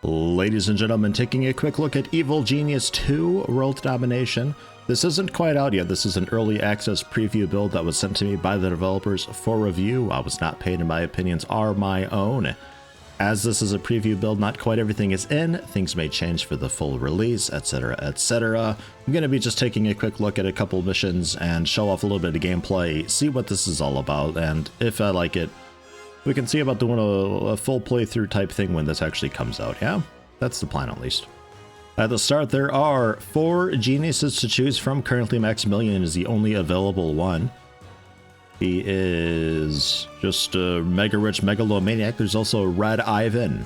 Ladies and gentlemen, taking a quick look at Evil Genius 2 World Domination. This isn't quite out yet. This is an early access preview build that was sent to me by the developers for review. I was not paid and my opinions are my own. As this is a preview build, not quite everything is in. Things may change for the full release, etc, etc. I'm going to be just taking a quick look at a couple missions and show off a little bit of gameplay, see what this is all about, and if I like it, we can see about doing a full playthrough type thing when this actually comes out, yeah? That's the plan at least. At the start, there are 4 geniuses to choose from. Currently, Maximilian is the only available one. He is just a mega-rich megalomaniac. There's also Red Ivan,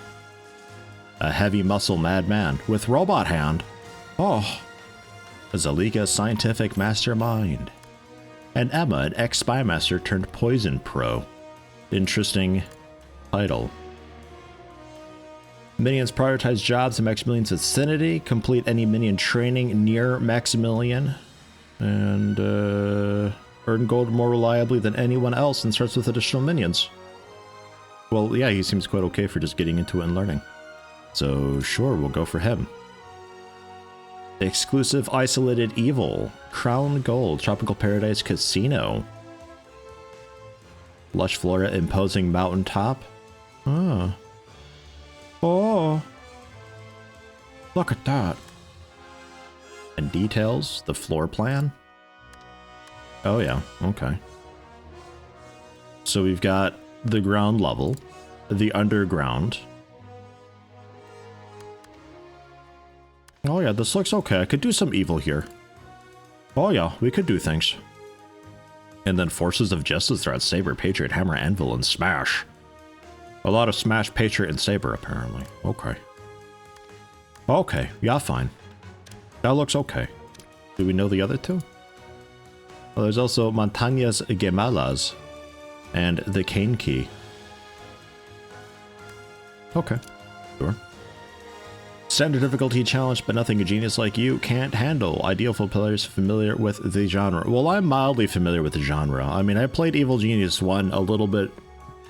a heavy muscle madman with robot hand. Oh, a Zalika scientific mastermind. And Emma, an ex-spy master turned poison pro. Interesting title. Minions prioritize jobs in Maximilian's vicinity. Complete any minion training near Maximilian. And earn gold more reliably than anyone else and starts with additional minions. Well, yeah, he seems quite okay for just getting into it and learning. So sure, we'll go for him. Exclusive isolated evil. Crown Gold. Tropical Paradise Casino. Lush flora, imposing mountaintop. Oh. Oh. Look at that. And details, the floor plan. Oh yeah, okay. So we've got the ground level, the underground. Oh yeah, this looks okay. I could do some evil here. Oh yeah, we could do things. And then Forces of Justice threats, Saber, Patriot, Hammer, Anvil, and Smash. A lot of Smash, Patriot, and Saber, apparently. Okay. Okay, yeah, fine. That looks okay. Do we know the other two? Well, there's also Montañas Gemalas and the Cane Key. Okay, sure. Standard difficulty challenge, but nothing a genius like you can't handle. Ideal for players familiar with the genre. Well, I'm mildly familiar with the genre. I mean, I played Evil Genius 1 a little bit,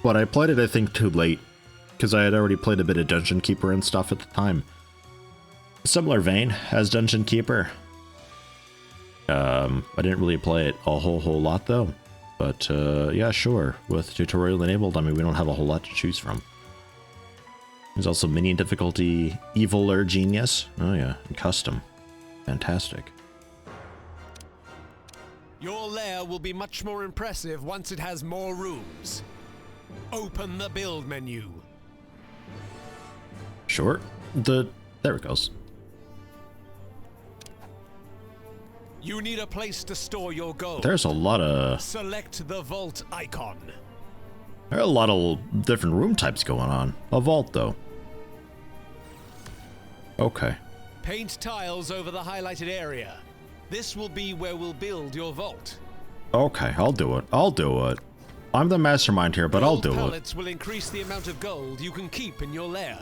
but I played it, I think, too late, because I had already played a bit of Dungeon Keeper and stuff at the time. Similar vein as Dungeon Keeper. I didn't really play it a whole lot, though. But, yeah, sure. With tutorial enabled, I mean, we don't have a whole lot to choose from. There's also minion difficulty, Eviler Genius. Oh yeah, and custom. Fantastic. Your lair will be much more impressive once it has more rooms. Open the build menu. Sure. There it goes. You need a place to store your gold. There's a lot of... Select the vault icon. There are a lot of different room types going on. A vault, though. Okay. Paint tiles over the highlighted area. This will be where we'll build your vault. Okay, I'll do it. I'll do it. I'm the mastermind here, but I'll do it. Pallets will increase the amount of gold you can keep in your lair.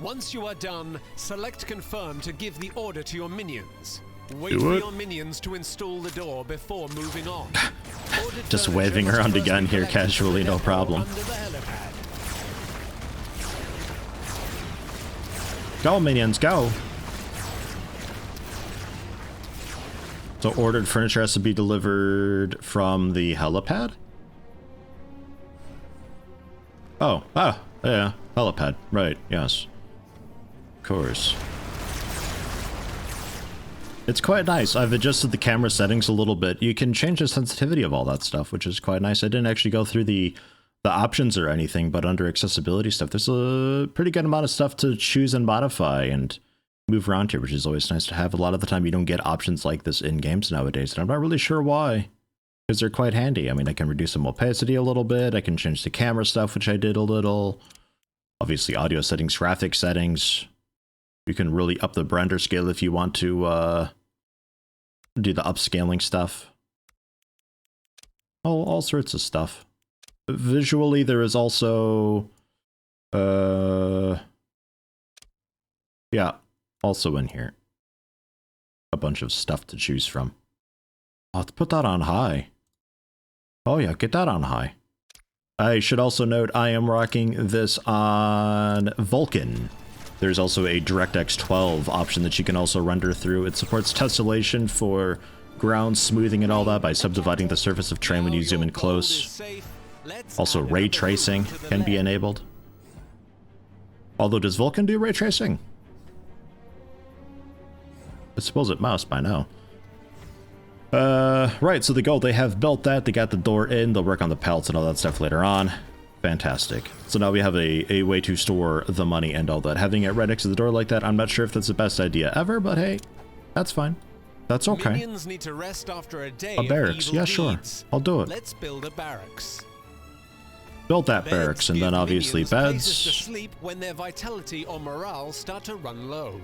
Once you are done, select confirm to give the order to your minions. Wait for your minions to install the door before moving on. Just waving around a gun here casually, no problem. Go, minions, go! So ordered furniture has to be delivered from the helipad? Oh, yeah, helipad, right, yes. Of course. It's quite nice. I've adjusted the camera settings a little bit. You can change the sensitivity of all that stuff, which is quite nice. I didn't actually go through the options or anything, but under accessibility stuff, there's a pretty good amount of stuff to choose and modify and move around here, which is always nice to have. A lot of the time you don't get options like this in games nowadays, and I'm not really sure why, because they're quite handy. I mean, I can reduce some opacity a little bit. I can change the camera stuff, which I did a little. Obviously, audio settings, graphic settings. You can really up the render scale if you want to do the upscaling stuff. All sorts of stuff. Visually, there is also... yeah, also in here. A bunch of stuff to choose from. I'll have to put that on high. Oh yeah, get that on high. I should also note I am rocking this on Vulkan. There's also a DirectX 12 option that you can also render through. It supports tessellation for ground smoothing and all that by subdividing the surface of terrain when you zoom in close. Also, ray tracing can be enabled. Although, does Vulkan do ray tracing? I suppose it must by now. Right, so the goal, they have built that, they got the door in, they'll work on the pallets and all that stuff later on. Fantastic. So now we have a way to store the money and all that. Having it right next to the door like that, I'm not sure if that's the best idea ever, but hey, that's fine. That's okay. Minions need to rest after a day A barracks, yeah, sure. I'll do it. Let's build a barracks. Build that barracks, and then obviously beds. To sleep when their vitality or morale start to run low.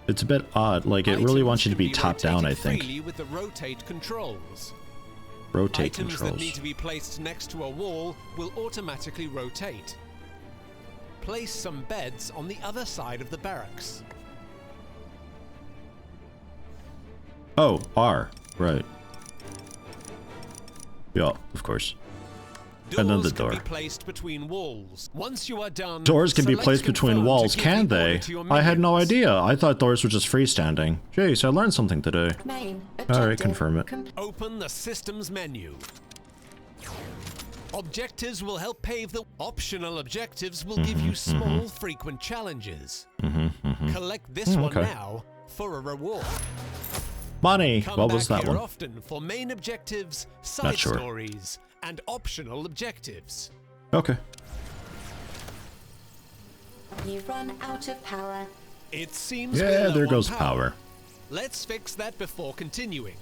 It's a bit odd, like it really wants you to be top down, I think. With the rotate controls. Rotate Items controls. that need to be placed next to a wall will automatically rotate. Place some beds on the other side of the barracks. Oh, R, right. Yeah, of course. And then the door. Doors can be placed between walls. Once you are done, Doors can be placed between walls, can they? I had no idea. I thought doors were just freestanding. Jeez, I learned something today. Alright, confirm it. Open the systems menu. Objectives will help pave the... Optional objectives will give you small, frequent challenges. Collect this one now for a reward. Money! Come What was back that here one? often for main objectives, side stories, and optional objectives. Okay. You've run out of power. It seems Yeah, we're low there on goes power. Let's fix that before continuing.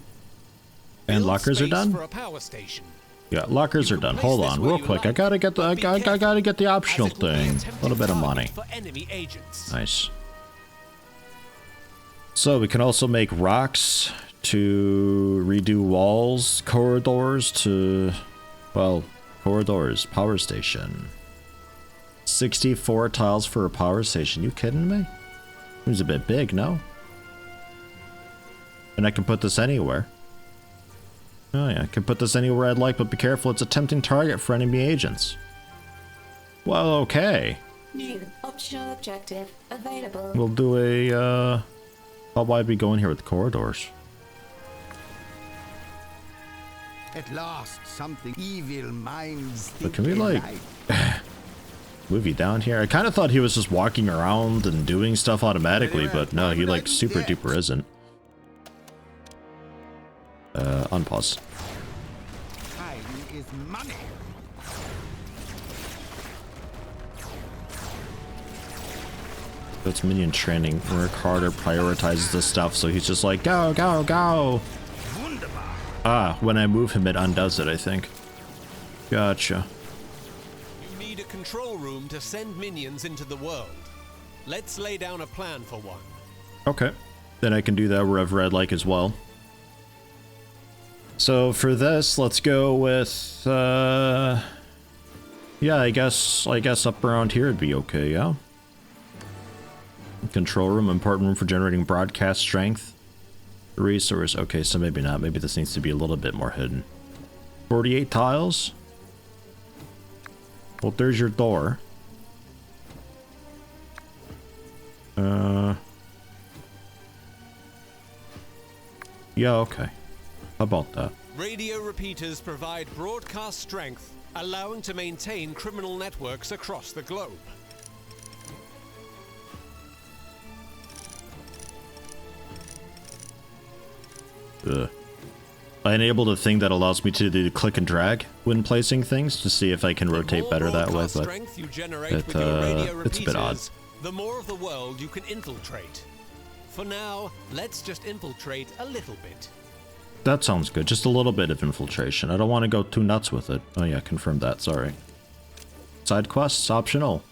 And Build lockers are space done? For a power station. Yeah, lockers You are can done. place Hold this on, where real you quick. I like, gotta get the but be I gotta get the as optional it will be thing. A tempting little bit of money. target for enemy agents. Nice. So we can also make rocks to redo walls, corridors to, well, corridors, power station. 64 tiles for a power station. You kidding me? Seems a bit big, no? And I can put this anywhere. Oh yeah, I can put this anywhere I'd like, but be careful, it's a tempting target for enemy agents. Well, okay. New optional objective available. We'll do a, how wide we go in here with the corridors? At last, something evil minds. But can we, like, move you down here? I kind of thought he was just walking around and doing stuff automatically, but no, he, like, super duper isn't. Unpause. Time is money. That's minion training. Work harder, prioritizes the stuff, so he's just like, go, go, go. Ah, when I move him, it undoes it, I think. Gotcha. You need a control room to send minions into the world. Let's lay down a plan for one. Okay. Then I can do that wherever I'd like as well. So for this, let's go with, yeah, I guess up around here would be okay, yeah? Control room, important room for generating broadcast strength. Resource, okay, so maybe not. Maybe this needs to be a little bit more hidden. 48 tiles? Well, there's your door. Yeah, okay. How about that? Radio repeaters provide broadcast strength, allowing to maintain criminal networks across the globe. I enabled a thing that allows me to do click and drag when placing things to see if I can rotate better that way, but it's a bit odd. The more of the world you can infiltrate. For now, let's just infiltrate a little bit. That sounds good. Just a little bit of infiltration. I don't want to go too nuts with it. Oh yeah, confirm that. Sorry. Side quests, optional.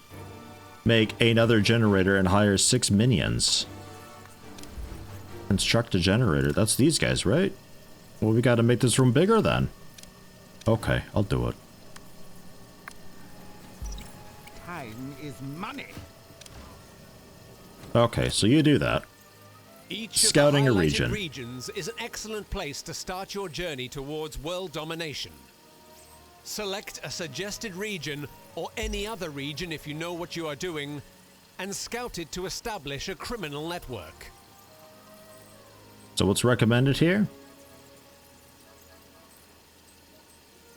Make another generator and hire 6 minions. Construct a generator. That's these guys, right? Well, we gotta make this room bigger then. Okay, I'll do it. Time is money. Okay, so you do that. Each Scouting of a the highlighted region. regions is an excellent place to start your journey towards world domination. Select a suggested region, or any other region if you know what you are doing, and scout it to establish a criminal network. So what's recommended here?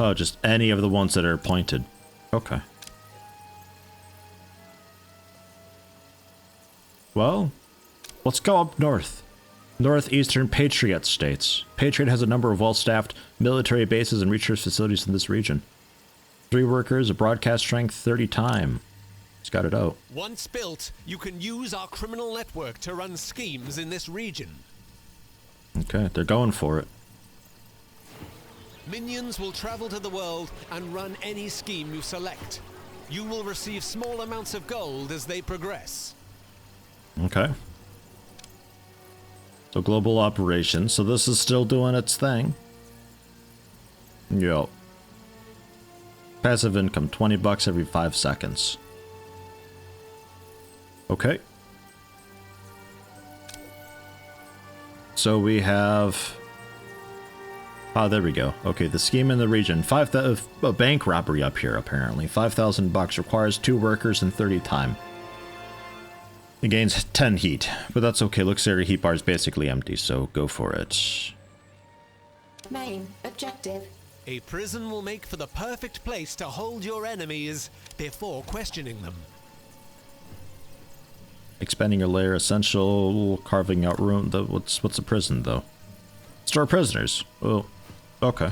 Oh, just any of the ones that are pointed. Okay. Well, let's go up north. Northeastern Patriot states. Patriot has a number of well-staffed military bases and research facilities in this region. 3 workers, a broadcast strength, 30 time. It's got it out. Once built, you can use our criminal network to run schemes in this region. Okay, they're going for it. Minions will travel to the world and run any scheme you select. You will receive small amounts of gold as they progress. Okay. So global operations. So this is still doing its thing. Yo. Passive income, 20 bucks every 5 seconds. Okay. So we have... Oh, there we go. Okay, the scheme in the region. A bank robbery up here, apparently. 5,000 bucks. Requires 2 workers and 30 time. It gains 10 heat, but that's okay. Looks like your heat bar is basically empty, so go for it. Main objective. A prison will make for the perfect place to hold your enemies before questioning them. Expanding your lair, essential. Carving out room. What's a prison, though? Store prisoners. Oh, okay.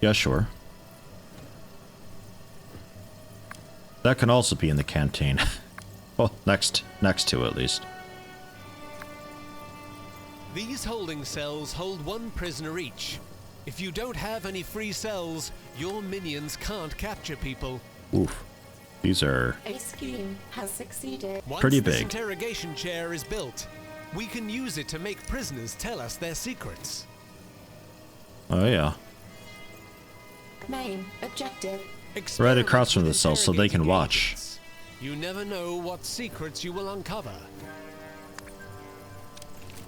Yeah, sure. That can also be in the canteen. Well, next to at least. These holding cells hold 1 prisoner each. If you don't have any free cells, your minions can't capture people. Oof. These are A scheme has succeeded. pretty Once this big. interrogation chair is built, we can use it to make prisoners tell us their secrets. Oh, yeah. Main objective. Right across from the Experiment cell so they can with watch. agents. You never know what secrets you will uncover.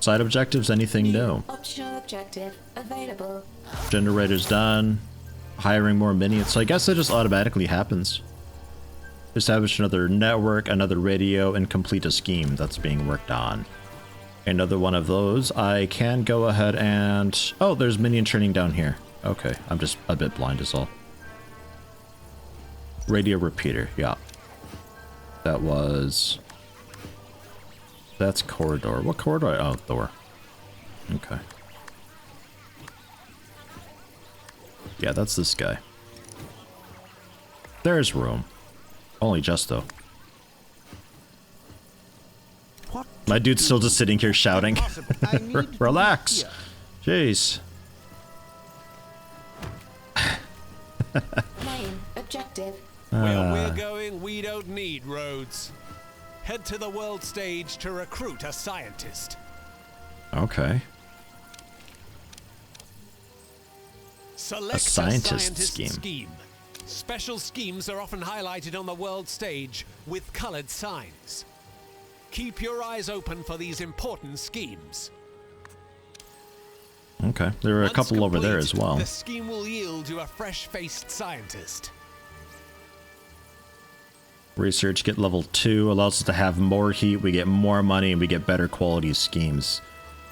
Side objectives, anything new? Optional objective available. Generators done. Hiring more minions. So I guess that just automatically happens. Establish another network, another radio, and complete a scheme that's being worked on. Another one of those. I can go ahead and... Oh, there's minion training down here. Okay, I'm just a bit blind is all. Radio repeater, yeah. That was... That's corridor. What corridor? Oh, door. Okay. Yeah, that's this guy. There's room. Only just, though. What? My dude's still just sitting here shouting. I need to Relax. hear. Jeez. Main objective. Where we're going, we don't need roads. Head to the world stage to recruit a scientist. Okay. Select a scientist scientist scheme. Special schemes are often highlighted on the world stage with colored signs. Keep your eyes open for these important schemes. Okay. There are a Once couple over there complete, as well. The scheme will yield you a fresh-faced scientist. Research, get level 2, allows us to have more heat, we get more money, and we get better quality schemes.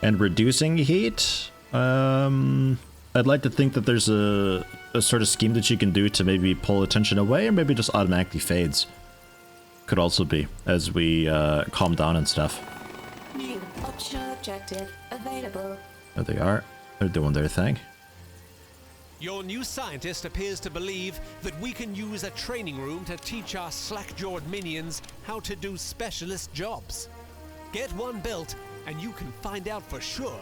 And reducing heat? I'd like to think that there's a sort of scheme that you can do to maybe pull attention away, or maybe just automatically fades. Could also be, as we calm down and stuff. New optional objective available. There they are. They're doing their thing. Your new scientist appears to believe that we can use a training room to teach our slack-jawed minions how to do specialist jobs. Get one built, and you can find out for sure.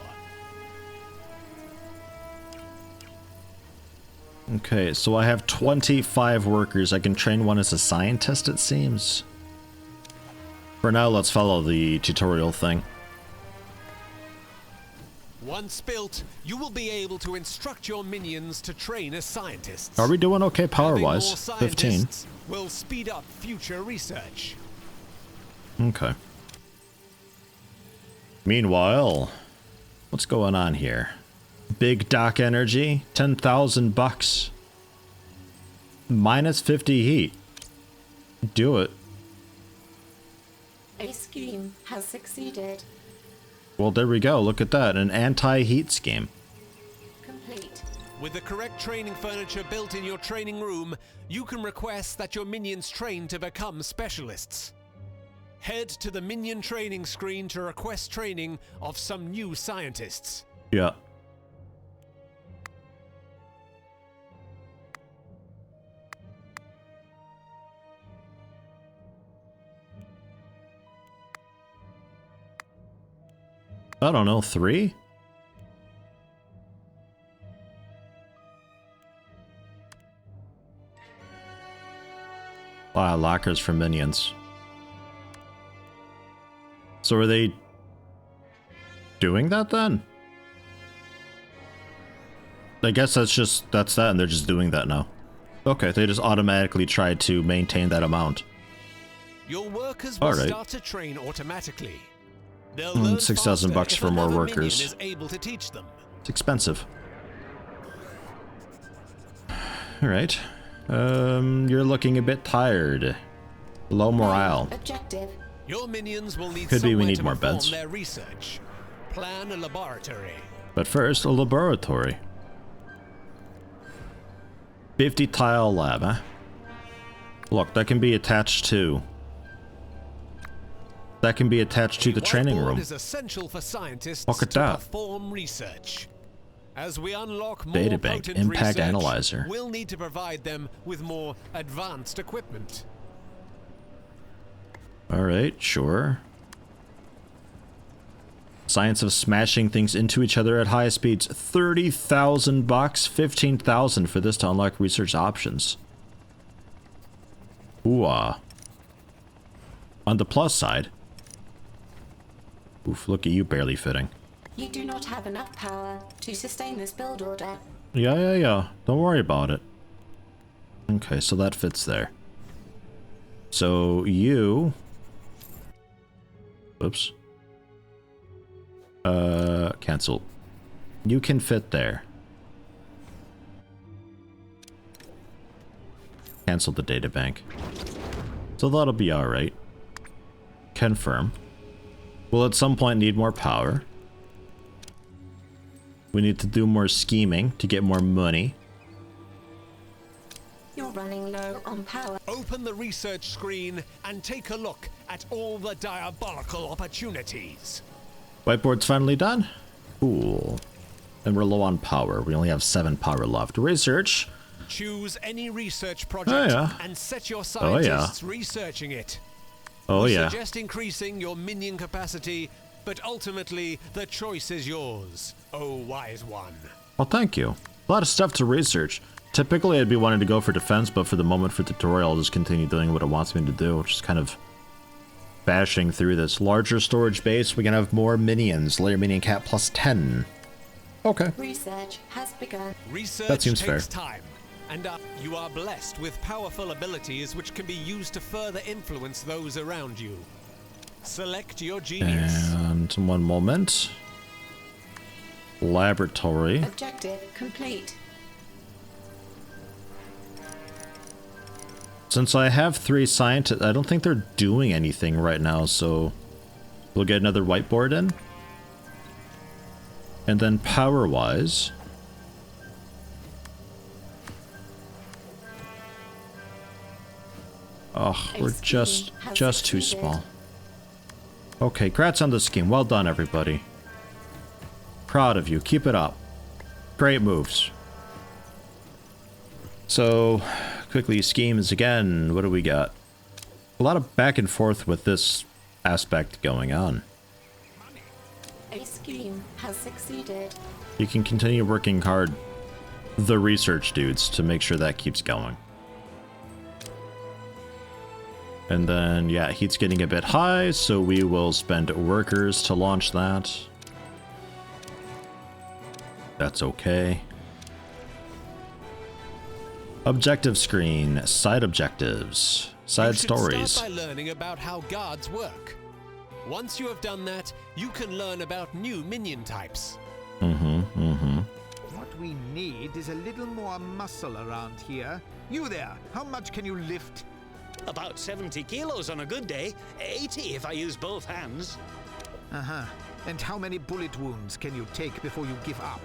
Okay, so I have 25 workers. I can train one as a scientist, it seems. For now, let's follow the tutorial thing. Once built, you will be able to instruct your minions to train as scientists. Are we doing okay power-wise? Having more 15. scientists will speed up future research. Okay. Meanwhile, what's going on here? Big Doc Energy, 10,000 bucks. minus 50 heat. Do it. A scheme has succeeded. Well, there we go. Look at that. An anti-heat scheme. Complete. With the correct training furniture built in your training room, you can request that your minions train to become specialists. Head to the minion training screen to request training of some new scientists. Yeah. I don't know, 3? Wow, lockers for minions. So are they doing that then? I guess that's that and they're just doing that now. Okay, they just automatically try to maintain that amount. Your workers will Alright. start to train automatically. They'll learn $6,000 faster for if more another workers. minion is able to teach them. It's expensive. Alright. You're looking a bit tired. Low morale. Objective. Your minions will need Could be we somewhere need to more perform beds. their research. Plan a laboratory. But first, a laboratory. 50 tile lab, huh? Look, that can be attached to... That can be attached to the training Whiteboard room. is essential for scientists Look at to that. perform research. As we unlock more Databank, potent impact research, analyzer. we'll need to provide them with more advanced equipment. Alright, sure. Science of smashing things into each other at high speeds. $30,000, 15,000 for this to unlock research options. Ooh-ah. On the plus side. Oof, look at you barely fitting. You do not have enough power to sustain this build order. Yeah. Don't worry about it. Okay, so that fits there. So you... Oops. Cancel. You can fit there. Cancel the databank. So that'll be alright. Confirm. We'll at some point need more power. We need to do more scheming to get more money. You're running low on power. Open the research screen and take a look at all the diabolical opportunities. Whiteboard's finally done? Cool. And we're low on power. We only have 7 power left. Research. Choose any research project yeah. and set your Oh, yeah. scientists researching it. Oh We yeah. suggest increasing your minion capacity, but ultimately the choice is yours, oh wise one. Well, thank you. A lot of stuff to research. Typically, I'd be wanting to go for defense, but for the moment for tutorial, I'll just continue doing what it wants me to do, which is kind of bashing through this. Larger storage base, we can have more minions. Layer minion cap plus 10. Okay. Research has begun. Research That seems takes fair. time, and you are blessed with powerful abilities which can be used to further influence those around you. Select your genius. And one moment. Laboratory. Objective complete. Since I have 3 scientists, I don't think they're doing anything right now, so we'll get another whiteboard in. And then power-wise, oh, we're just too small. Okay, congrats on the scheme. Well done, everybody. Proud of you. Keep it up. Great moves. So, quickly, schemes again. What do we got? A lot of back and forth with this aspect going on. A scheme has succeeded. You can continue working hard, the research dudes, to make sure that keeps going. And then, yeah, heat's getting a bit high, so we will spend workers to launch that. That's okay. Objective screen, side objectives, side stories. You should start by learning about how guards work. Once you have done that, you can learn about new minion types. What we need is a little more muscle around here. You there, how much can you lift? About 70 kilos on a good day. 80 if I use both hands. Uh-huh. And how many bullet wounds can you take before you give up?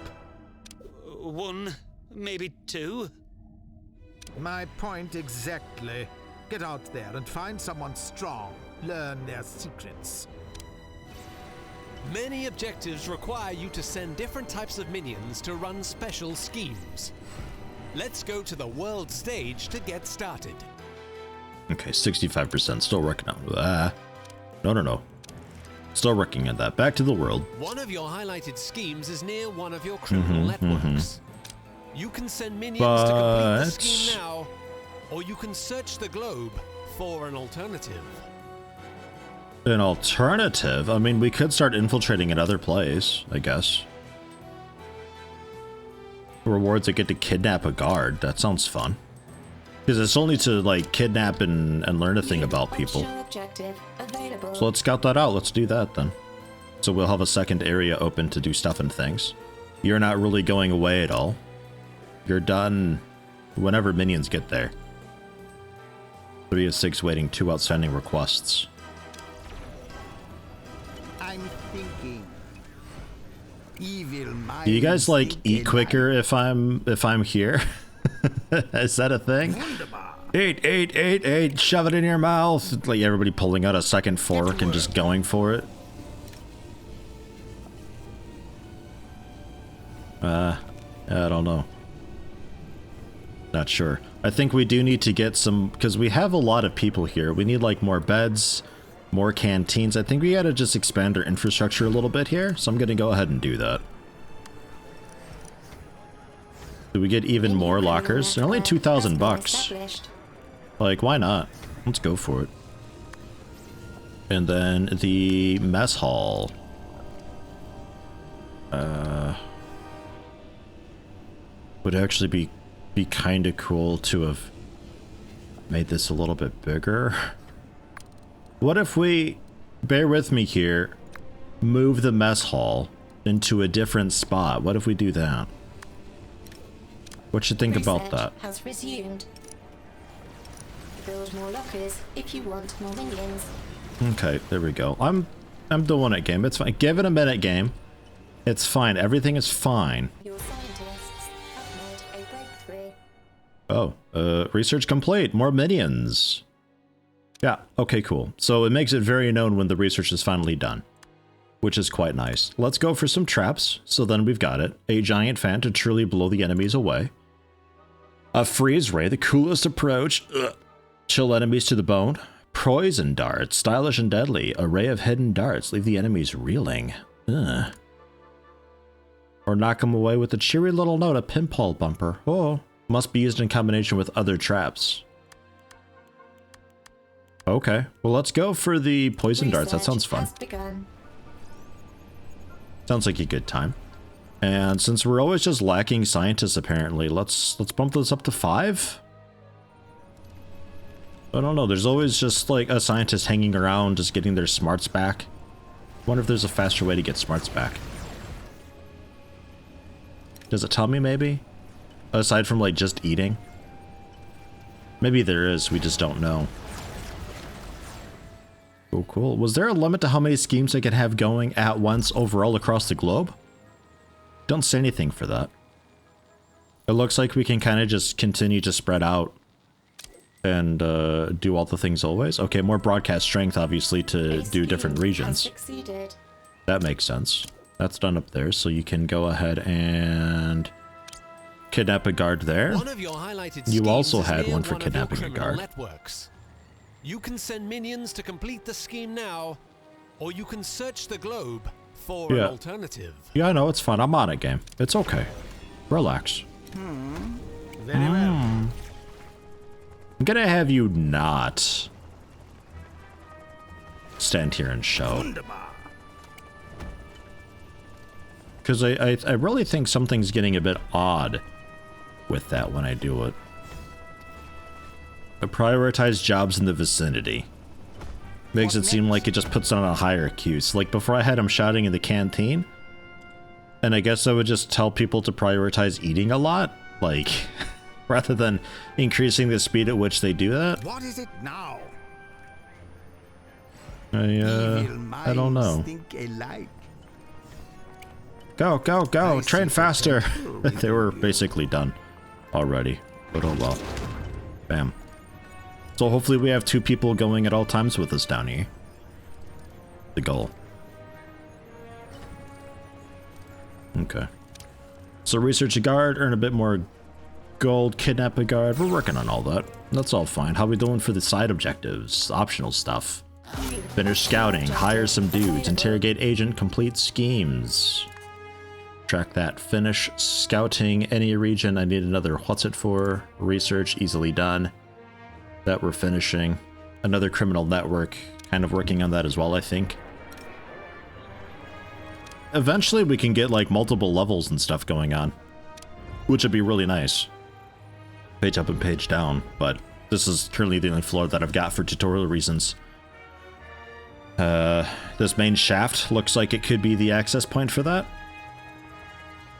1, maybe 2. My point exactly. Get out there and find someone strong. Learn their secrets. Many objectives require you to send different types of minions to run special schemes. Let's go to the world stage to get started. Okay, 65%. Still working on No. Still working on that. Back to the world. One of your highlighted schemes is near one of your criminal networks. You can send minions to complete the scheme now, or you can search the globe for an alternative. An alternative? I mean, we could start infiltrating another place, I guess. Rewards that get to kidnap a guard. That sounds fun. Because it's only to, like, kidnap and learn a thing about people. So let's scout that out. Let's do that, then. So we'll have a second area open to do stuff and things. You're not really going away at all. You're done whenever minions get there. 3 of 6 waiting, 2 outstanding requests. I'm thinking. Evil minds. Do you guys like think eat quicker if I'm here? Is that a thing? Wunderbar. Eat, shove it in your mouth. Like everybody pulling out a second fork and just going for it. I don't know. Not sure. I think we do need to get some, because we have a lot of people here. We need like more beds, more canteens. I think we gotta just expand our infrastructure a little bit here. So I'm gonna go ahead and do that. Do we get even more lockers? They're only 2,000 bucks. Like, why not? Let's go for it. And then the mess hall. Would actually be kind of cool to have made this a little bit bigger. What if we, bear with me here, move the mess hall into a different spot? What if we do that? What you think about that? Has resumed. Build more lockers if you want more minions. Okay, there we go. I'm doing it, game. It's fine. Give it a minute, game. It's fine. Everything is fine. Your scientists have made a breakthrough. Oh, research complete. More minions. Yeah, okay, cool. So it makes it very known when the research is finally done, which is quite nice. Let's go for some traps. So then we've got it. A giant fan to truly blow the enemies away. A freeze ray, the coolest approach. Ugh. Chill enemies to the bone. Poison darts, stylish and deadly. Array of hidden darts, leave the enemies reeling. Ugh. Or knock them away with a cheery little note, a pinball bumper. Oh, must be used in combination with other traps. Okay, well let's go for the poison darts. That sounds fun. Sounds like a good time. And since we're always just lacking scientists, apparently, let's bump this up to 5. I don't know. There's always just like a scientist hanging around, just getting their smarts back. Wonder if there's a faster way to get smarts back. Does it tell me maybe? Aside from like just eating? Maybe there is. We just don't know. Oh, cool. Was there a limit to how many schemes I could have going at once overall across the globe? Don't say anything for that. It looks like we can kind of just continue to spread out and do all the things always. Okay, more broadcast strength, obviously, to do different regions. That makes sense. That's done up there, so you can go ahead and kidnap a guard there. One of your highlighted You also schemes had is near one for of your kidnapping a criminal guard. networks. You can send minions to complete the scheme now, or you can search the globe for an alternative. Yeah, I know, it's fun. I'm on it, game. It's okay. Relax. Very well. I'm gonna have you not stand here and shout. Wunderbar. Because I really think something's getting a bit odd with that when I do it. I prioritize jobs in the vicinity. Makes it seem like it just puts it on a higher queue. So like before I had him shouting in the canteen, And I guess I would just tell people to prioritize eating a lot, like, rather than increasing the speed at which they do that. What is it now? I don't know. Think alike. Go, go, go! Train faster! They were basically done already, but oh well. Bam. So hopefully we have 2 people going at all times with us down here. The goal. Okay. So research a guard, earn a bit more gold, kidnap a guard. We're working on all that. That's all fine. How we doing for the side objectives? Optional stuff. Finish scouting, hire some dudes, interrogate agent, complete schemes. Track that. Finish scouting any region. I need another what's it for? Research, easily done. That we're finishing. Another criminal network. Kind of working on that as well, I think. Eventually we can get like multiple levels and stuff going on, which would be really nice. Page up and page down, but this is currently the only floor that I've got for tutorial reasons. This main shaft looks like it could be the access point for that.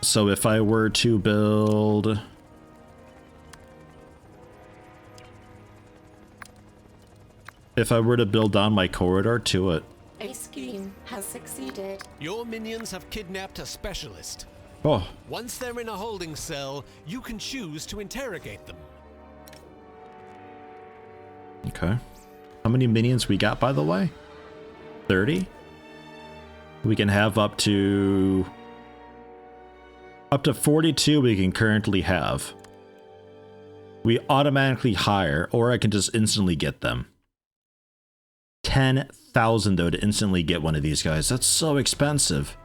So if I were to build... If I were to build down my corridor to it. A scheme has succeeded. Your minions have kidnapped a specialist. Oh, Once they're in a holding cell, you can choose to interrogate them. okay. How many minions we got, by the way? 30? We can have up to 42 we can currently have. We automatically hire, or I can just instantly get them. 10,000 though to instantly get one of these guys. That's so expensive.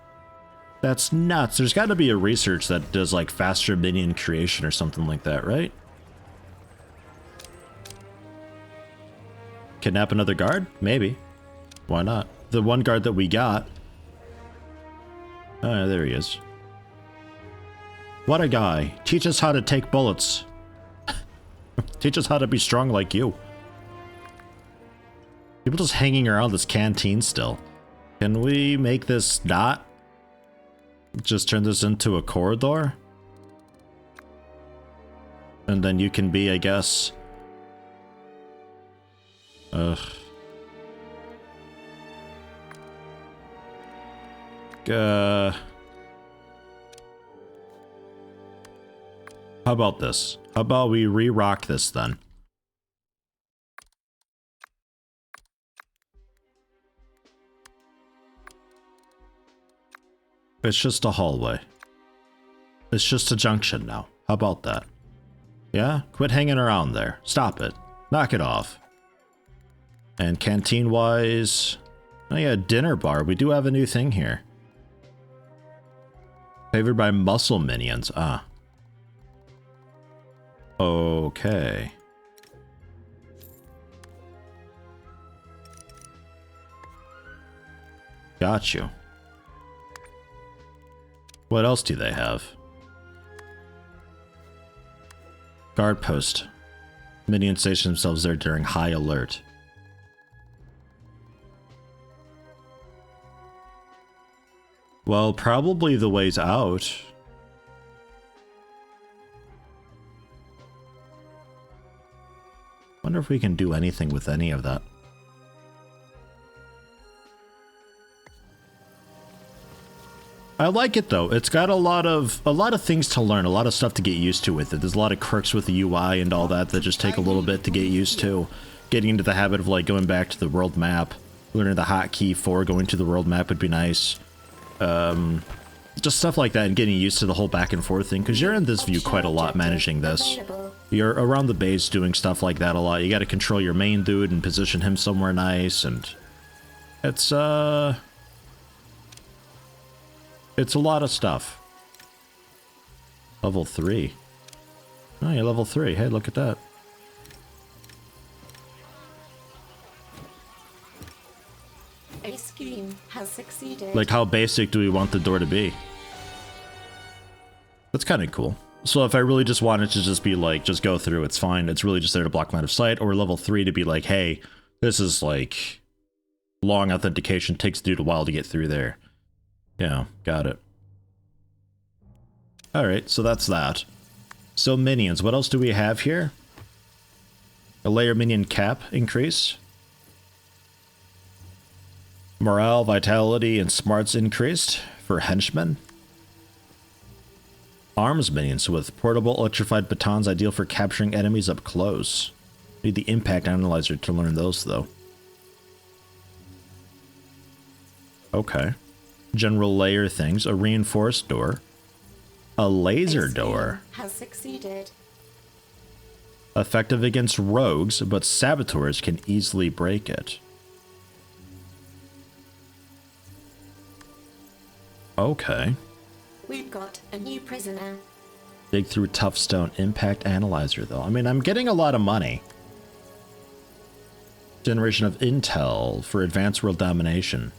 That's nuts. There's got to be a research that does like faster minion creation or something like that, right? Kidnap another guard? Maybe. Why not? The one guard that we got. Oh, there he is. What a guy. Teach us how to take bullets. Teach us how to be strong like you. People just hanging around this canteen still. Can we make this not? Just turn this into a corridor? And then you can be, I guess... Ugh. How about this? How about we re-rock this then? It's just a hallway. It's just a junction now. How about that? Yeah? Quit hanging around there. Stop it. Knock it off. And canteen-wise... Oh yeah, dinner bar. We do have a new thing here. Favored by muscle minions. Ah. Okay. Got you. What else do they have? Guard post. Minions station themselves there during high alert. Well, probably the ways out. Wonder if we can do anything with any of that. I like it though. It's got a lot of things to learn, a lot of stuff to get used to with it. There's a lot of quirks with the UI and all that that just take a little bit to get used to. Getting into the habit of like going back to the world map, learning the hotkey for going to the world map would be nice. Just stuff like that and getting used to the whole back and forth thing, because you're in this view quite a lot managing this. You're around the base doing stuff like that a lot. You got to control your main dude and position him somewhere nice, and it's a lot of stuff. Level 3. Oh, you're level 3. Hey, look at that. A scheme has succeeded. Like, how basic do we want the door to be? That's kind of cool. So if I really just wanted to just be like, just go through, it's fine. It's really just there to block line of sight. Or level 3 to be like, hey, this is like long authentication, takes a dude a while to get through there. Yeah, got it. Alright, so that's that. So minions, what else do we have here? A layer minion cap increase. Morale, vitality, and smarts increased for henchmen. Arms minions with portable electrified batons ideal for capturing enemies up close. Need the impact analyzer to learn those though. Okay. General layer things, a reinforced door. A laser door. Has succeeded. Effective against rogues, but saboteurs can easily break it. Okay. We've got a new prisoner. Dig through tough stone impact analyzer though. I mean, I'm getting a lot of money. Generation of intel for advanced world domination.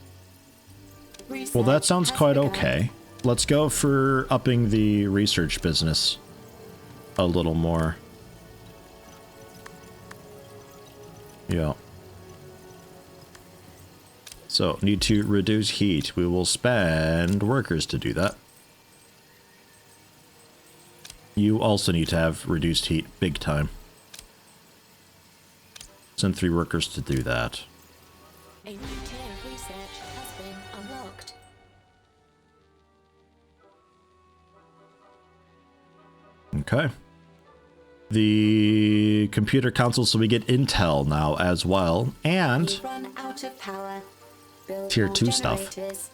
Research Well, that sounds has quite begun. okay. Let's go for upping the research business a little more. Yeah. So, need to reduce heat. We will spend workers to do that. You also need to have reduced heat big time. Send 3 workers to do that. A new tier of research has been unlocked. Okay. The computer console, so we get intel now as well. And We've run out of power. Build Tier more 2 stuff. generators.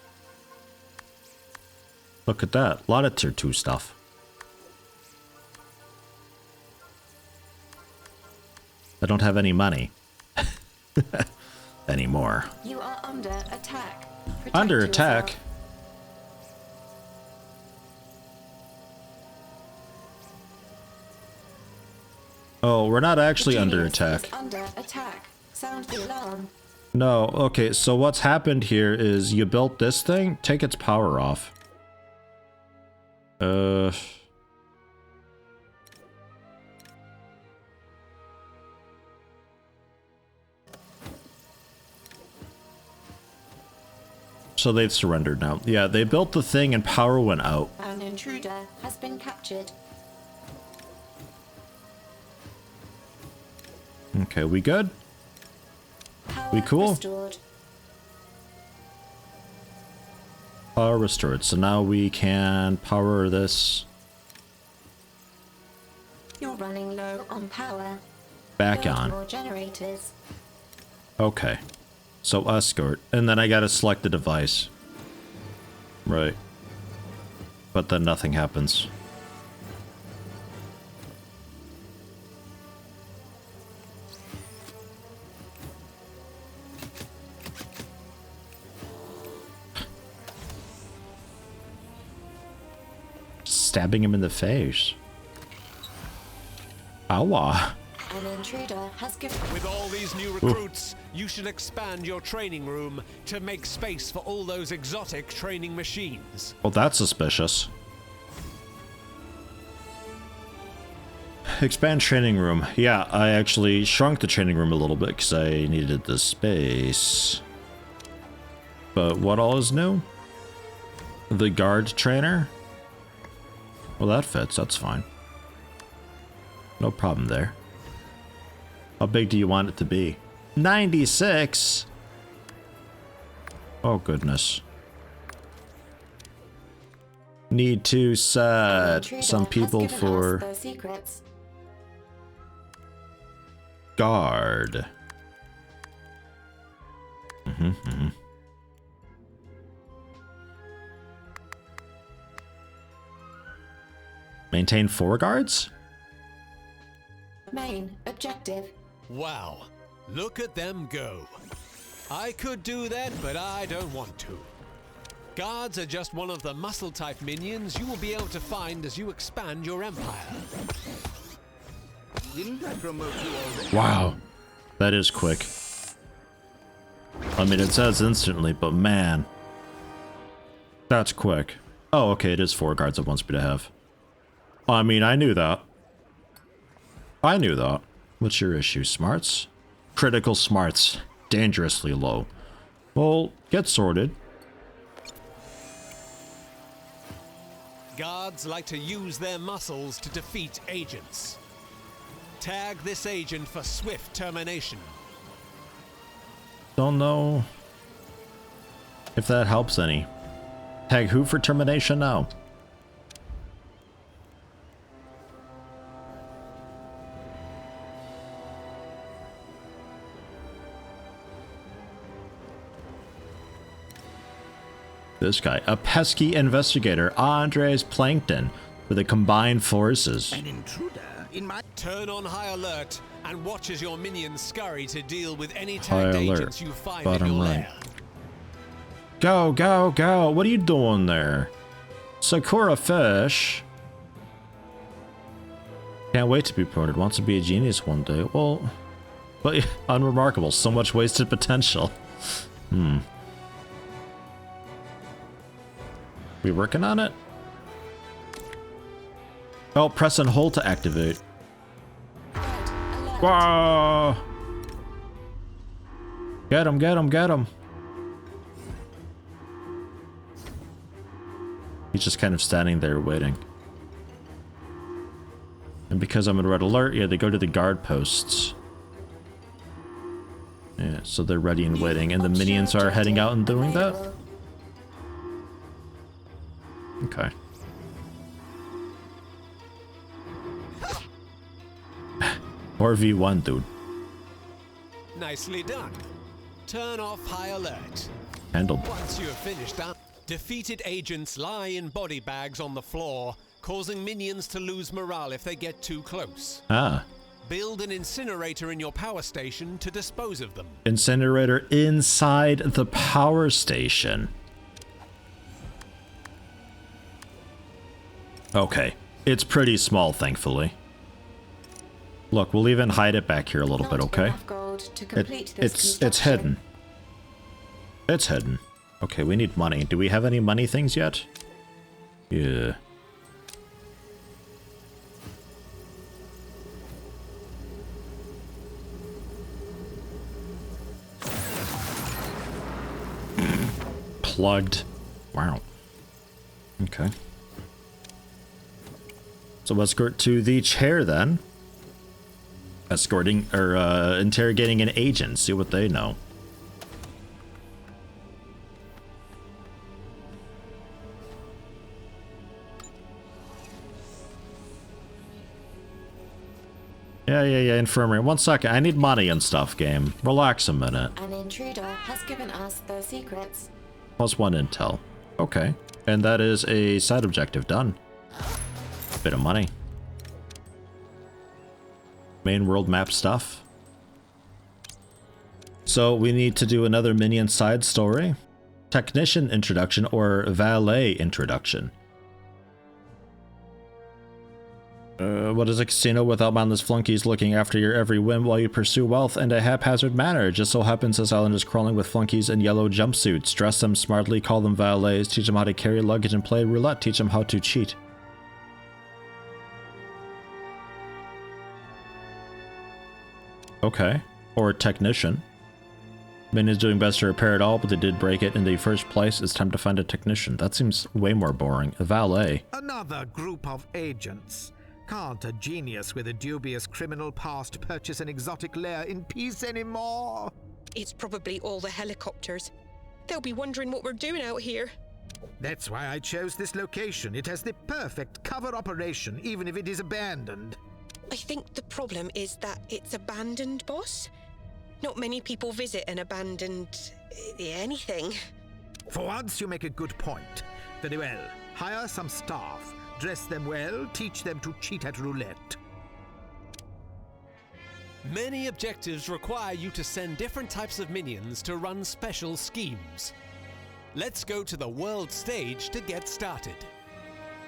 look at that. A lot of tier 2 stuff. I don't have any money. Anymore. You are under attack. Protect Under yourself. attack? Oh, we're not actually The under genius attack. is under attack. Sound the alarm. No, okay, so what's happened here is you built this thing, take its power off. So they've surrendered now. Yeah, they built the thing and power went out. An intruder has been captured. Okay, we good? Power We cool? restored. Power restored. So now we can power this You're running low on power. back Build on. more generators. Okay. So escort. And then I gotta select the device. Right. But then nothing happens. Stabbing him in the face. Ow. An intruder has given. With all these new recruits, you should expand your training room to make space for all those exotic training machines. Well, that's suspicious. Expand training room. Yeah, I actually shrunk the training room a little bit because I needed the space. But what all is new? The guard trainer? Well, that fits. That's fine. No problem there. How big do you want it to be? 96? Oh, goodness. Need to An set intruder some has people given us for their secrets. guard. Maintain 4 guards? Main objective. Wow, look at them go. I could do that, but I don't want to. Guards are just one of the muscle-type minions you will be able to find as you expand your empire. Didn't I promote you already? Wow. That is quick. I mean, it says instantly, but man. That's quick. Oh, okay, it is 4 guards it wants me to have. I mean, I knew that. I knew that. What's your issue? Smarts? Critical smarts. Dangerously low. Well, get sorted. Guards like to use their muscles to defeat agents. Tag this agent for swift termination. Don't know if that helps any. Tag who for termination now? This guy, a pesky investigator, Andres Plankton, with the combined forces. An intruder in my... Turn on high alert and watch as your minions scurry to deal with any High tagged alert. agents you find Bottom in your right. lair. Go, go, go. What are you doing there? Sakura Fish. Can't wait to be promoted. Wants to be a genius one day. Well, but unremarkable. So much wasted potential. We working on it? Oh, press and hold to activate. Whoa! Get him, get him, get him. He's just kind of standing there waiting. And because I'm in red alert, yeah, they go to the guard posts. Yeah, so they're ready and waiting, and the minions are heading out and doing that? Okay. 4v1, dude. Nicely done. Turn off high alert. Handled. Once you have finished that, defeated agents lie in body bags on the floor, causing minions to lose morale if they get too close. Ah. Build an incinerator in your power station to dispose of them. Incinerator inside the power station. Okay. It's pretty small, thankfully. Look, we'll even hide it back here a little bit, okay? It's hidden. It's hidden. Okay, we need money. Do we have any money things yet? Yeah. Plugged. Wow. Okay. So escort to the chair then. Escorting or interrogating an agent, see what they know. Yeah, infirmary. 1 second, I need money and stuff, game. Relax a minute. An intruder has given us their secrets. +1 intel. Okay. And that is a side objective done. Bit of money. Main world map stuff. So we need to do another minion side story. Technician introduction or valet introduction. What is a casino without mindless flunkies looking after your every whim while you pursue wealth in a haphazard manner? It just so happens this island is crawling with flunkies in yellow jumpsuits. Dress them smartly, call them valets, teach them how to carry luggage and play roulette, teach them how to cheat. Okay. Or technician. Minions doing best to repair it all, but they did break it in the first place. It's time to find a technician. That seems way more boring. A valet. Another group of agents. Can't a genius with a dubious criminal past purchase an exotic lair in peace anymore? It's probably all the helicopters. They'll be wondering what we're doing out here. That's why I chose this location. It has the perfect cover operation, even if it is abandoned. I think the problem is that it's abandoned, boss. Not many people visit an abandoned... anything. For once, you make a good point. Very well. Hire some staff. Dress them well. Teach them to cheat at roulette. Many objectives require you to send different types of minions to run special schemes. Let's go to the world stage to get started.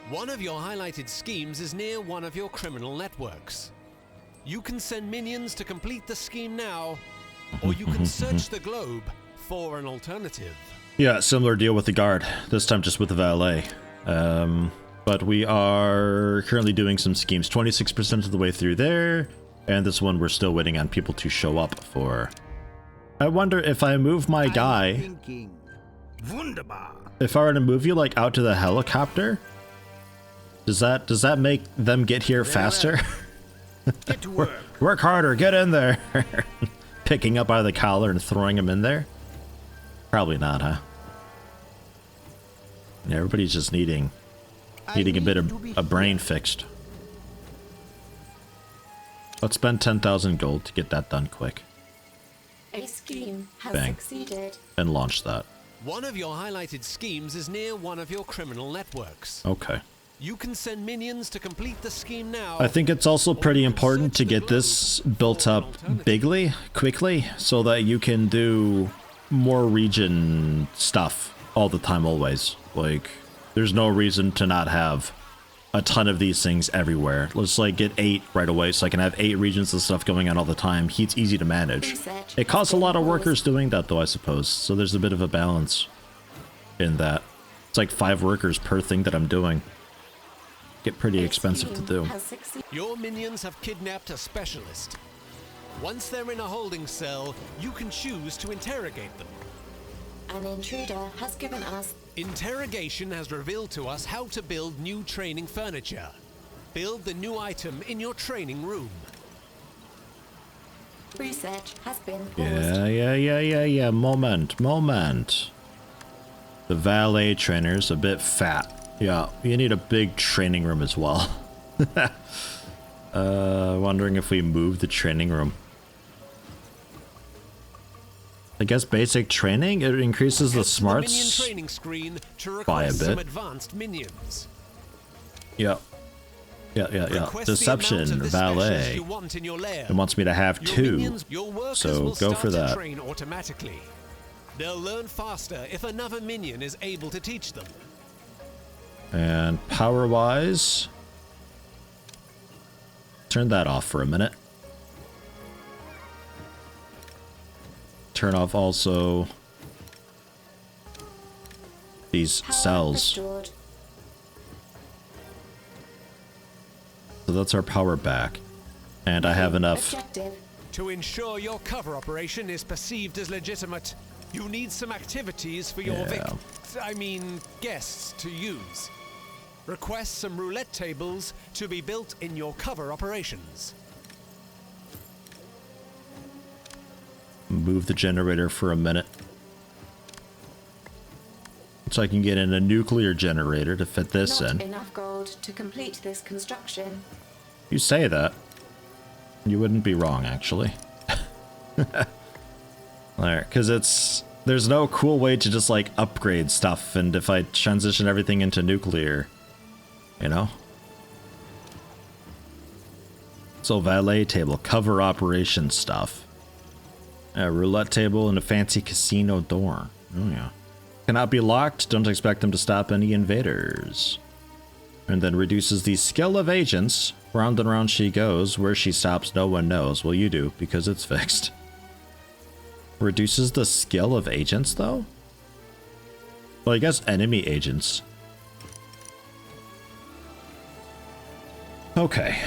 One of your highlighted schemes is near one of your criminal networks. You can send minions to complete the scheme now, or you can search the globe for an alternative. Yeah, similar deal with the guard. This time just with the valet. But we are currently doing some schemes. 26% of the way through there. And this one we're still waiting on people to show up for. I wonder if I move my guy... Wunderbar. If I were to move you, like, out to the helicopter... Does that make them get here faster? Get to work. Work harder, get in there. Picking up by the collar and throwing him in there? Probably not, huh? Yeah, everybody's just needing a bit of a brain fixed. Let's spend 10,000 gold to get that done quick. A scheme has Bang. succeeded. And launch that. One of your highlighted schemes is near one of your criminal networks. Okay. You can send minions to complete the scheme now. I think it's also pretty important to get this built up quickly, so that you can do more region stuff all the time, always. Like, there's no reason to not have a ton of these things everywhere. Let's like get 8 right away, so I can have 8 regions of stuff going on all the time. Heat's easy to manage. It costs a lot of workers doing that, though, I suppose. So there's a bit of a balance in that. It's like 5 workers per thing that I'm doing. Get pretty expensive to do. Your minions have kidnapped a specialist. Once they're in a holding cell, you can choose to interrogate them. An intruder has given us... Interrogation has revealed to us how to build new training furniture. Build the new item in your training room. Research has been paused. Yeah. Moment. The valet trainer's a bit fat. Yeah, you need a big training room as well. Wondering if we move the training room. I guess basic training, it increases the smarts minion training screen to by a request some bit. advanced minions. Yeah. Request Deception, the amount of the valet. specialist you want in your lair. It wants me to have Your 2. minions, your workers So will go start for to that. train automatically. They'll learn faster if another minion is able to teach them. And power-wise, turn that off for a minute. Turn off also these Power cells. restored. So that's our power back. And I have enough. Objective. To ensure your cover operation is perceived as legitimate, you need some activities for your guests to use. Request some roulette tables to be built in your cover operations. Move the generator for a minute. So I can get in a nuclear generator to fit this Not in. enough gold to complete this construction. You say that. You wouldn't be wrong, actually. Alright, because there's no cool way to just like upgrade stuff, and if I transition everything into nuclear, you know? So valet table, cover operation stuff. A roulette table and a fancy casino door. Oh yeah. Cannot be locked, don't expect them to stop any invaders. And then reduces the skill of agents. Round and round she goes, where she stops no one knows. Well, you do, because it's fixed. Reduces the skill of agents, though? Well, I guess enemy agents. Okay.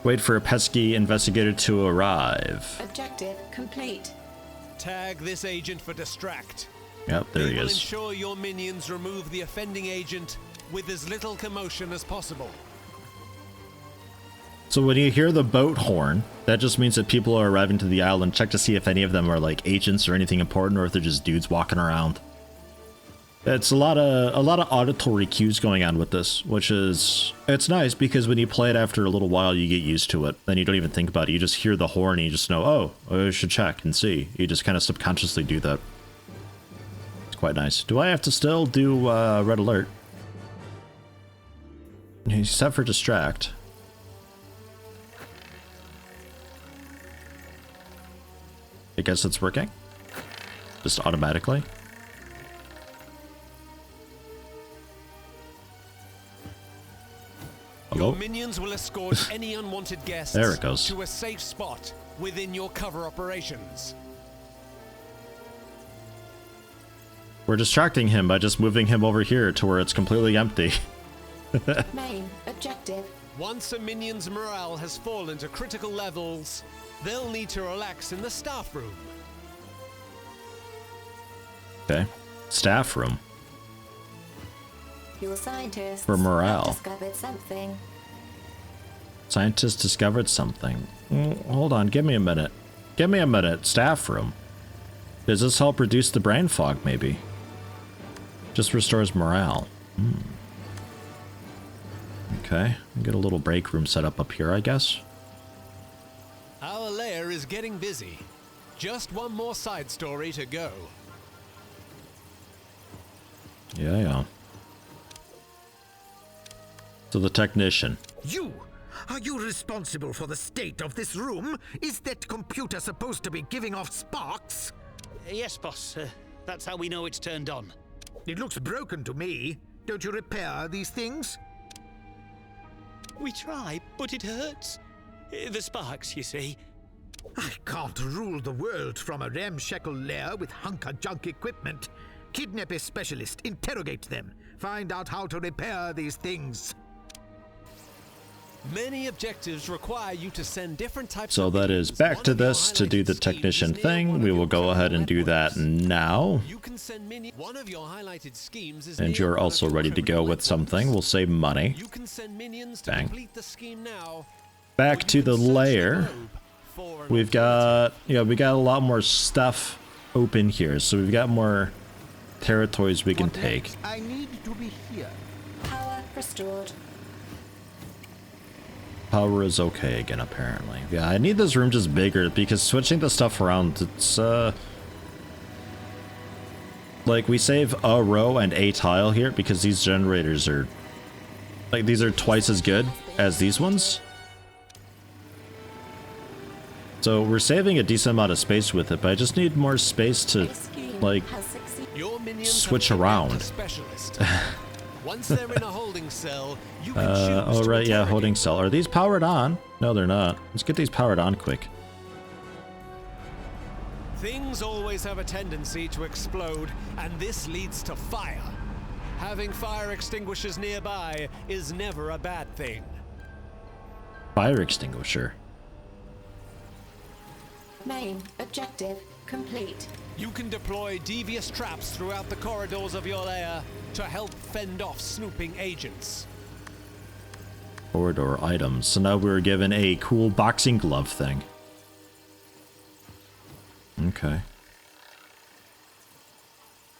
Wait for a pesky investigator to arrive. Objective complete. Tag this agent for distract. Yep, there he They will is. ensure your minions remove the offending agent with as little commotion as possible. So when you hear the boat horn, that just means that people are arriving to the island. Check to see if any of them are like agents or anything important, or if they're just dudes walking around. It's a lot of auditory cues going on with this, which is, it's nice because when you play it after a little while, you get used to it. Then you don't even think about it. You just hear the horn and you just know, oh, I should check and see. You just kind of subconsciously do that. It's quite nice. Do I have to still do red alert? Except for distract. I guess it's working. Just automatically. Hello? Your minions will escort any unwanted guests There it goes. to a safe spot within your cover operations. We're distracting him by just moving him over here to where it's completely empty. Main objective. Once a minion's morale has fallen to critical levels, they'll need to relax in the staff room. Okay. Staff room. Your scientists For morale. have discovered something. Scientists discovered something. Hold on, give me a minute. Give me a minute. Staff room. Does this help reduce the brain fog, maybe? Just restores morale. Okay, get a little break room set up here, I guess. Our lair is getting busy. Just one more side story to go. Yeah. So the technician. You! Are you responsible for the state of this room? Is that computer supposed to be giving off sparks? Yes, boss. That's how we know it's turned on. It looks broken to me. Don't you repair these things? We try, but it hurts. The sparks, you see. I can't rule the world from a ramshackle lair with hunk-of-junk equipment. Kidnap a specialist, interrogate them, find out how to repair these things. Many objectives require you to send different types So of that is beams. back One to of your this to do highlighted the schemes technician is near thing. one We of will your go ahead and do that networks. now. You can send one of your highlighted schemes is And near you're one of also your ready to go criminal with networks. something. We'll save money. You can send minions to Bang. complete the scheme now. Back to the lair. We've got, we got a lot more stuff open here. So we've got more territories we can take. I need to be here. Power restored. Power is okay again, apparently. Yeah, I need this room just bigger because switching the stuff around, it's, like, we save a row and a tile here because these generators are, like, these are twice as good as these ones. So we're saving a decent amount of space with it, but I just need more space to, like, Has succeeded. Your minions switch have been around. a specialist. Once they're in a holding cell, you can choose oh to right, yeah, interrogate holding cell. Are these powered on? No, they're not. Let's get these powered on quick. Things always have a tendency to explode, and this leads to fire. Having fire extinguishers nearby is never a bad thing. Fire extinguisher. Main objective complete. You can deploy devious traps throughout the corridors of your lair to help fend off snooping agents. Corridor items. So now we're given a cool boxing glove thing. Okay.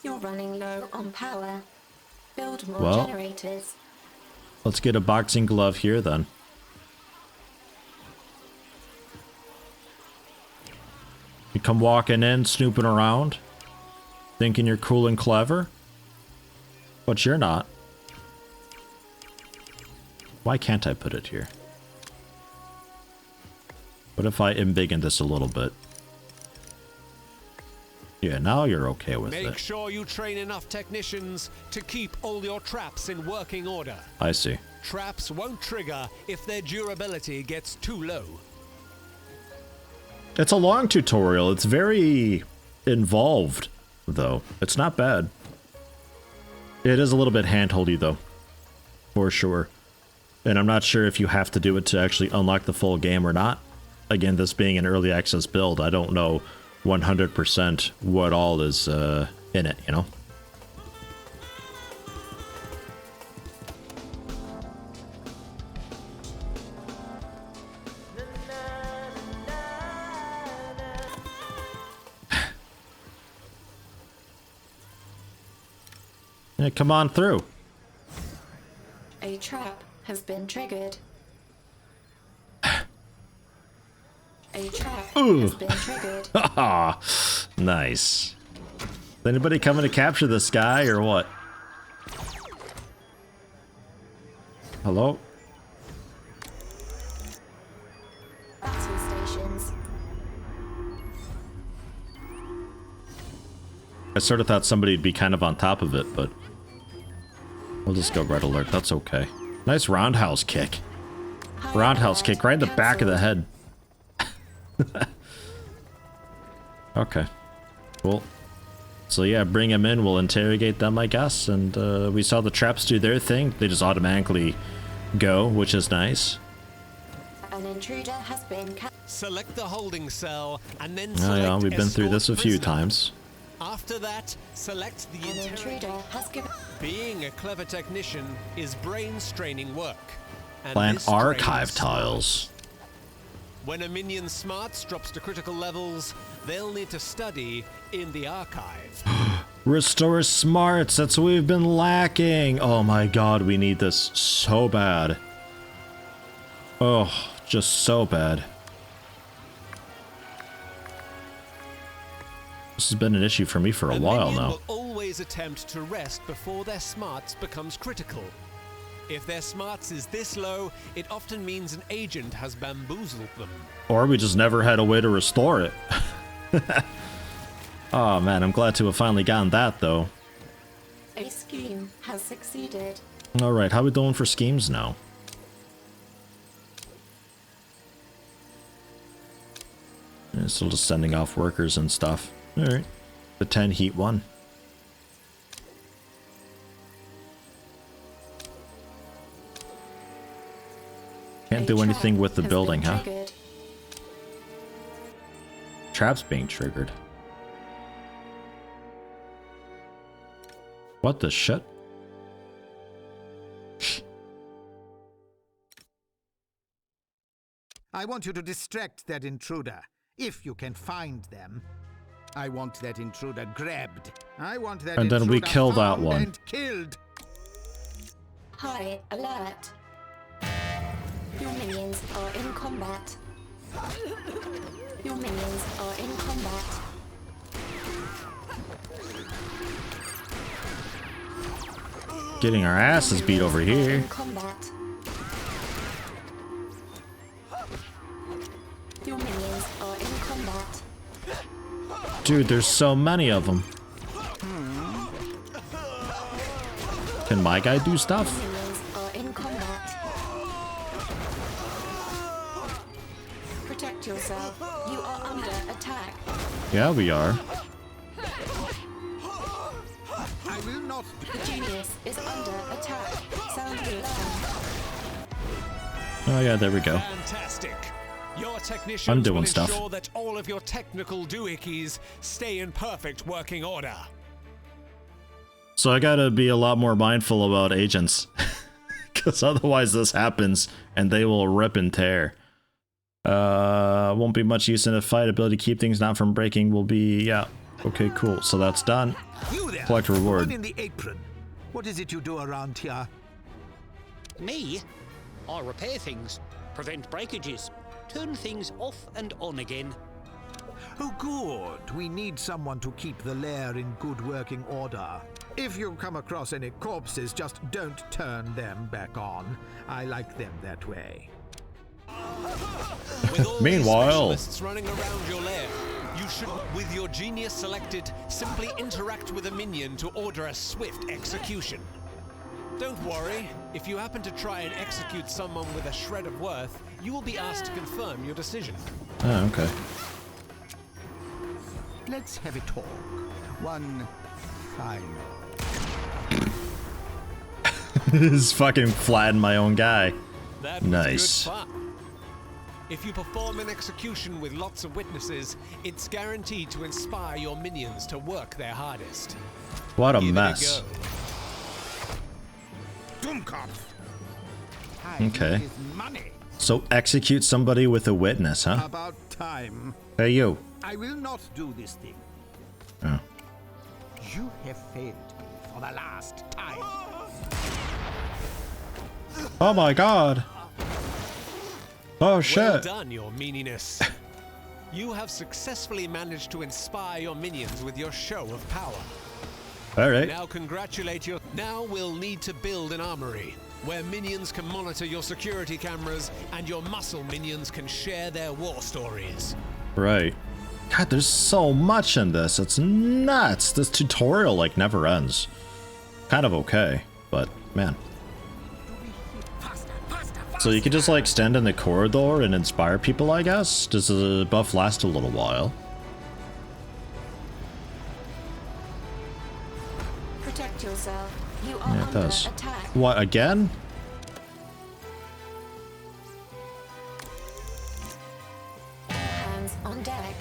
You're running low on power. Build more Well. generators. Let's get a boxing glove here then. You come walking in, snooping around, thinking you're cool and clever, but you're not. Why can't I put it here? What if I embiggen this a little bit? Yeah, now you're okay with Make it. sure you train enough technicians to keep all your traps in working order. I see. Traps won't trigger if their durability gets too low. It's a long tutorial. It's very involved, though. It's not bad. It is a little bit handholdy, though. For sure. And I'm not sure if you have to do it to actually unlock the full game or not. Again, this being an early access build, I don't know 100% what all is in it, you know? Yeah, come on through. A trap has been triggered. A trap has been triggered. Ah, nice. Is anybody coming to capture this guy or what? Hello? Battle stations. I sort of thought somebody'd be kind of on top of it, but we'll just go red alert. That's okay. Nice roundhouse kick. Roundhouse kick right in the back of the head. Okay. Cool. So yeah, bring them in. We'll interrogate them, I guess. And we saw the traps do their thing. They just automatically go, which is nice. An intruder has been Select the holding cell and then Oh select yeah, we've been through escort this a few prisoner. times. After that, select the An intruder interrogate. has given. Being a clever technician is brain-straining work. And Plant this trains archive smarts. tiles. When a minion's smarts drops to critical levels, they'll need to study in the archive. Restore smarts. That's what we've been lacking. Oh my god, we need this so bad. Oh, just so bad. This has been an issue for me for a while minion now. will always attempt to rest before their smarts becomes critical. If their smarts is this low, it often means an agent has bamboozled them. Or we just never had a way to restore it. Oh man, I'm glad to have finally gotten that though. A scheme has succeeded. Alright, how we doing for schemes now? Yeah, still just sending off workers and stuff. Alright. The 10 heat one. Can't do anything with the building, huh? Triggered. Trap's being triggered. What the shit? I want you to distract that intruder, if you can find them. I want that intruder grabbed. I want that And then we intruder kill that found one. and killed. High alert. Your minions are in combat. Your minions are in combat. Getting our asses beat over here. In combat. Your minions are in combat. Dude, there's so many of them. Can my guy do stuff? Minions are in combat. Protect yourself. You are under attack. Yeah, we are. I will not. The genius is under attack. Sound the alarm. Oh yeah, there we go. Fantastic. Your technicians I'm doing will stuff. ensure that all of your technical doohickeys stay in perfect working order. So I gotta be a lot more mindful about agents. Because otherwise this happens and they will rip and tear. Won't be much use in a fight. Ability to keep things not from breaking will be... Yeah. Okay, cool. So that's done. You there, Collect reward. one in the apron. What is it you do around here? Me? I repair things, prevent breakages, turn things off and on again. Oh, good. We need someone to keep the lair in good working order. If you come across any corpses, just don't turn them back on. I like them that way. With all Meanwhile- these specialists running around your lair, you should, with your genius selected, simply interact with a minion to order a swift execution. Don't worry, if you happen to try and execute someone with a shred of worth, you will be asked to confirm your decision. Oh, okay. Let's have a talk. One final. This fucking flatten my own guy. That was Nice. good fun. If you perform an execution with lots of witnesses, it's guaranteed to inspire your minions to work their hardest. What a Give it mess. go. Dummkopf. Okay. Time is money. So execute somebody with a witness, huh? About time. Hey, you. I will not do this thing. Oh. You have failed me for the last time. Oh my god. Oh Well shit. done, your meaniness. You have successfully managed to inspire your minions with your show of power. Alright. Now congratulate your... Now we'll need to build an armory, where minions can monitor your security cameras and your muscle minions can share their war stories. Right. God, there's so much in this. It's nuts. This tutorial, like, never ends. Kind of okay, but, man. So you can just, like, stand in the corridor and inspire people, I guess? Does the buff last a little while? Protect yourself. You are Yeah, it under does. attack. What, again? Hands on deck.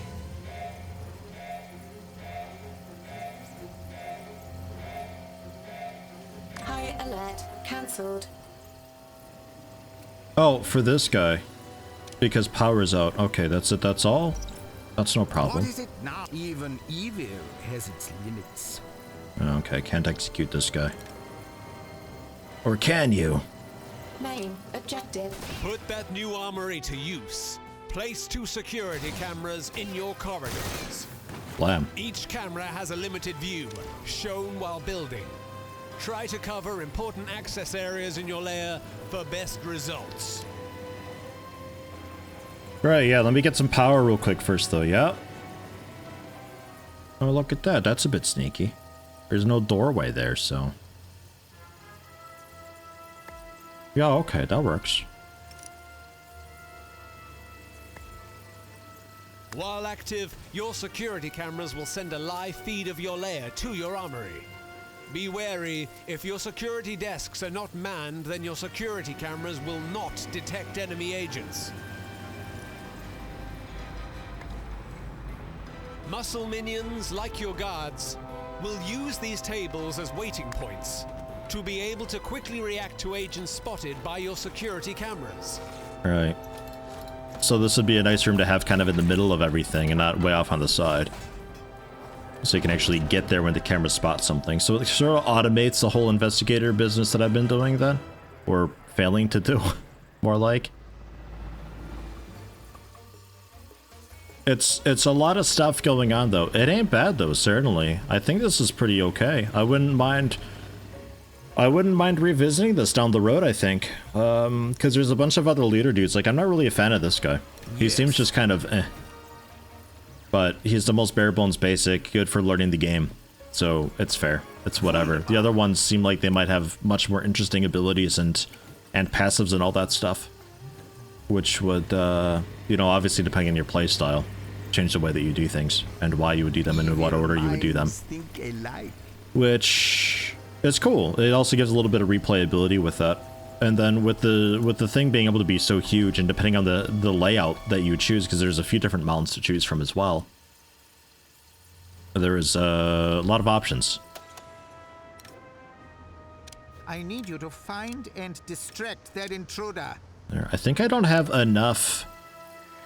cancelled. Oh, for this guy. Because power's out. Okay, that's it. That's all? That's no problem. What is it now? Even evil has its limits. Okay, can't execute this guy. Or can you? Main objective. Put that new armory to use. Place 2 security cameras in your corridors. Blam. Each camera has a limited view, shown while building. Try to cover important access areas in your lair for best results. Right, yeah, let me get some power real quick first, though, yeah? Oh, look at that. That's a bit sneaky. There's no doorway there, so... Yeah, okay, that works. While active, your security cameras will send a live feed of your lair to your armory. Be wary, if your security desks are not manned, then your security cameras will not detect enemy agents. Muscle minions, like your guards, will use these tables as waiting points to be able to quickly react to agents spotted by your security cameras. Right. So this would be a nice room to have kind of in the middle of everything and not way off on the side. So you can actually get there when the camera spots something. So it sort of automates the whole investigator business that I've been doing then. Or failing to do, more like. It's a lot of stuff going on though. It ain't bad though, certainly. I think this is pretty okay. I wouldn't mind revisiting this down the road, I think. Because there's a bunch of other leader dudes. Like, I'm not really a fan of this guy. He seems just kind of eh. But he's the most bare bones basic, good for learning the game. So it's fair. It's whatever. The other ones seem like they might have much more interesting abilities and passives and all that stuff. Which would, you know, obviously depending on your play style, change the way that you do things and why you would do them and in what order you would do them. Which is cool. It also gives a little bit of replayability with that. And then with the thing being able to be so huge and depending on the layout that you choose, because there's a few different mounts to choose from as well, there is a lot of options. I need you to find and distract that intruder. There, I think I don't have enough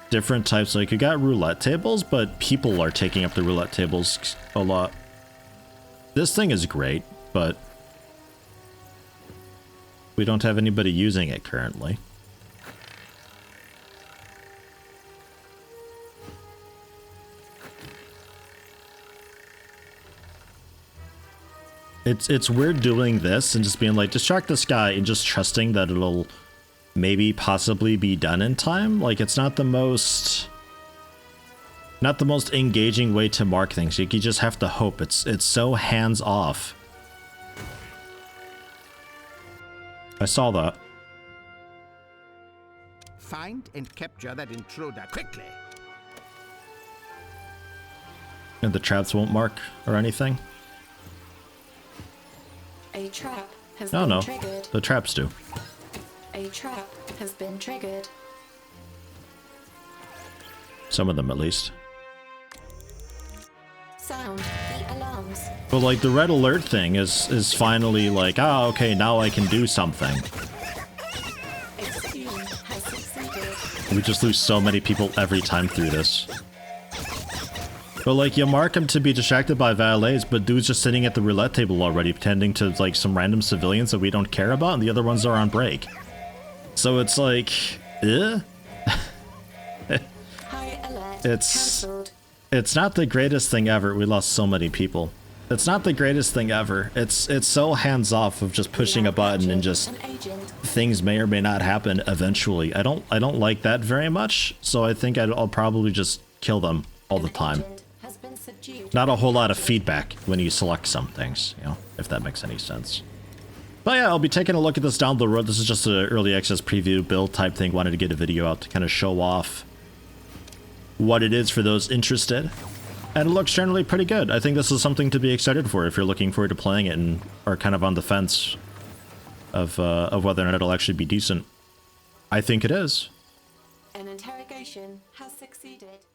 different types. Like, you got roulette tables, but people are taking up the roulette tables a lot. This thing is great, but we don't have anybody using it currently. It's weird doing this and just being like, distract this guy and just trusting that it'll maybe possibly be done in time. Like, it's not the most engaging way to mark things. You just have to hope. It's so hands off. I saw that. Find and capture that intruder quickly. And the traps won't mark or anything? A trap has Oh been no, triggered. the traps do. A trap has been triggered. Some of them at least. Sound the alarms. But like the red alert thing is finally like, ah, okay, now I can do something. A scheme has succeeded. We just lose so many people every time through this. But like, you mark them to be distracted by valets, but dude's just sitting at the roulette table already, pretending to like some random civilians that we don't care about, and the other ones are on break. So it's like, eh? High alert It's- cancelled. It's not the greatest thing ever. We lost so many people. It's not the greatest thing ever. It's so hands off of just pushing a button and just An agent. things may or may not happen eventually. I don't like that very much. So I think I'll probably just kill them all the An time. agent has been subdued. Not a whole lot of feedback when you select some things, you know, if that makes any sense. But yeah, I'll be taking a look at this down the road. This is just an early access preview build type thing. Wanted to get a video out to kind of show off what it is for those interested. And it looks generally pretty good. I think this is something to be excited for if you're looking forward to playing it and are kind of on the fence of whether or not it'll actually be decent. I think it is. An interrogation has succeeded.